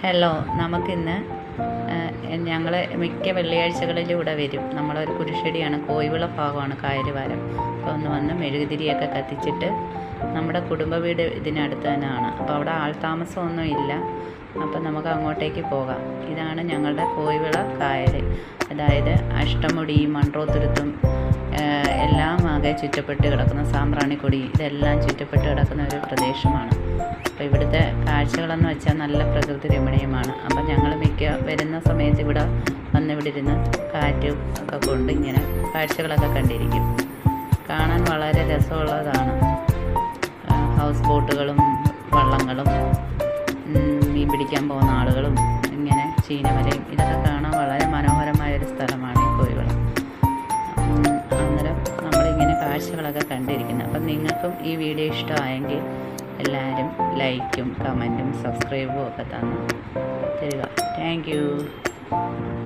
Hello, നമുക്കിന്ന് ഞങ്ങൾ മിക്ക വെള്ളിയാഴ്ചകളിലും ഇവിടെ വരും. നമ്മളൊരു കുരിശടിയാണ്, കോയിവിള ഭാഗമാണ് കായലുവാരം. അപ്പോൾ ഒന്ന് വന്ന് മെഴുകുതിരിയൊക്കെ കത്തിച്ചിട്ട്, നമ്മുടെ കുടുംബ വീട് ഇതിനടുത്ത് തന്നെയാണ്. അപ്പോൾ അവിടെ ആൾതാമസമൊന്നും ഇല്ല. അപ്പം നമുക്ക് അങ്ങോട്ടേക്ക് പോകാം. ഇതാണ് ഞങ്ങളുടെ കോയിവിള കായൽ. അതായത് അഷ്ടമുടി, മൺട്രോത്തുരുത്തും എല്ലാം ആകെ ചുറ്റപ്പെട്ട് കിടക്കുന്ന, സാമ്പ്രാണിക്കൊടി, ഇതെല്ലാം ചുറ്റപ്പെട്ട് കിടക്കുന്ന ഒരു പ്രദേശമാണ്. അപ്പോൾ ഇവിടുത്തെ കാഴ്ചകളെന്ന് വെച്ചാൽ നല്ല പ്രകൃതി രമണീയമാണ്. അപ്പം ഞങ്ങൾ വരുന്ന സമയത്ത് ഇവിടെ ഇരുന്ന് കാറ്റും ഒക്കെ കൊണ്ട് ഇങ്ങനെ കാഴ്ചകളൊക്കെ കണ്ടിരിക്കും. കാണാൻ വളരെ രസമുള്ളതാണ്. ഹൗസ് ബോട്ടുകളും വള്ളങ്ങളും മീൻ പിടിക്കാൻ പോകുന്ന ആളുകളും ഇങ്ങനെ ചീനമലയും ഇതൊക്കെ കാണാൻ വളരെ മനോഹരമായൊരു സ്ഥലമാണ് ഈ കോയിവിള. അന്നേരം നമ്മളിങ്ങനെ കാഴ്ചകളൊക്കെ കണ്ടിരിക്കുന്നത്. അപ്പം നിങ്ങൾക്കും ഈ വീഡിയോ ഇഷ്ടമായെങ്കിൽ എല്ലാവരും ലൈക്കും കമൻറ്റും സബ്സ്ക്രൈബും ഒക്കെ തന്ന് തരിക. Thank you.